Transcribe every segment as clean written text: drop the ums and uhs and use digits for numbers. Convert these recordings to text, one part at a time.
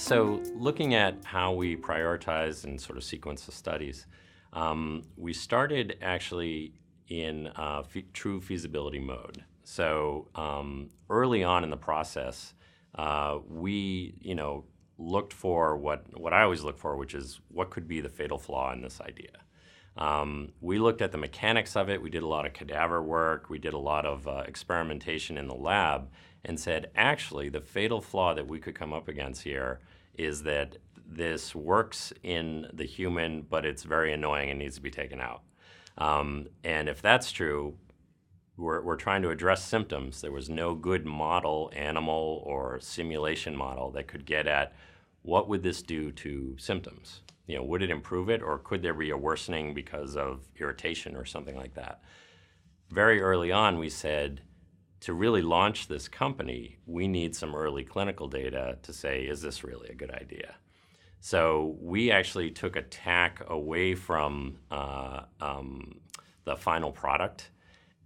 So looking at how we prioritize and sort of sequence the studies, we started actually in true feasibility mode. So early on in the process, we looked for what I always look for, which is what could be the fatal flaw in this idea. We looked at the mechanics of it. We did a lot of cadaver work. We did a lot of experimentation in the lab and said, actually, the fatal flaw that we could come up against here is that this works in the human, but it's very annoying and needs to be taken out. And if that's true, we're trying to address symptoms. There was no good model, animal, or simulation model that could get at what would this do to symptoms. Would it improve it, or could there be a worsening because of irritation or something like that? Very early on, we said, to really launch this company, we need some early clinical data to say, is this really a good idea? So we actually took a tack away from the final product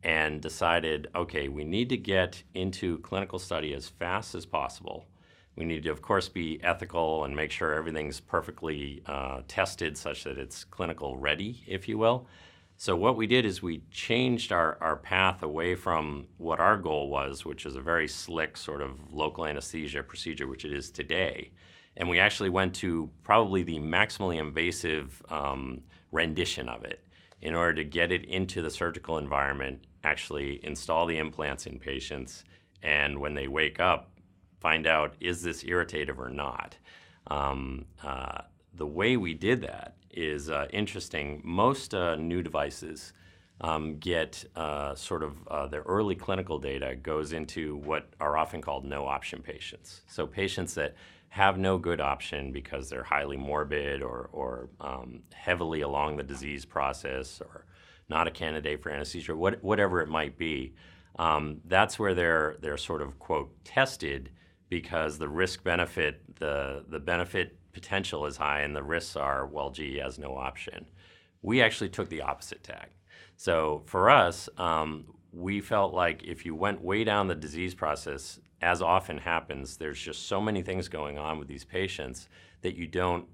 and decided, okay, we need to get into clinical study as fast as possible. We need to, of course, be ethical and make sure everything's perfectly tested such that it's clinical ready, if you will. So what we did is we changed our path away from what our goal was, which is a very slick sort of local anesthesia procedure, which it is today. And we actually went to probably the maximally invasive rendition of it in order to get it into the surgical environment, actually install the implants in patients, and when they wake up, find out, is this irritative or not? The way we did that is interesting. Most new devices get their early clinical data goes into what are often called no-option patients. So patients that have no good option because they're highly morbid or heavily along the disease process or not a candidate for anesthesia, whatever it might be. That's where they're sort of, quote, tested because the risk-benefit, the benefit potential is high and the risks are, well, gee, he has no option. We actually took the opposite tack. So for us, we felt like if you went way down the disease process, as often happens, there's just so many things going on with these patients that you don't,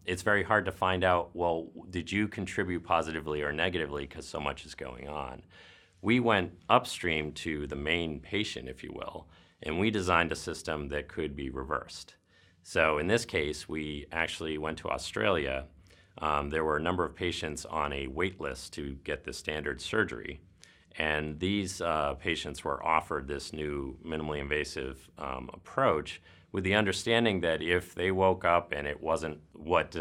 it's very hard to find out, well, did you contribute positively or negatively because so much is going on. We went upstream to the main patient, if you will, and we designed a system that could be reversed. So in this case, we actually went to Australia. There were a number of patients on a wait list to get the standard surgery. And these patients were offered this new minimally invasive approach with the understanding that if they woke up and it wasn't what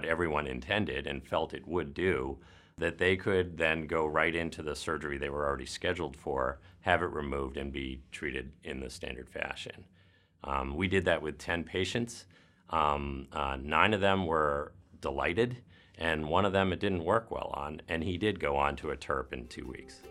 everyone intended and felt it would do, that they could then go right into the surgery they were already scheduled for, have it removed, and be treated in the standard fashion. We did that with 10 patients. 9 of them were delighted, and one of them it didn't work well on, and he did go on to a TURP in 2 weeks.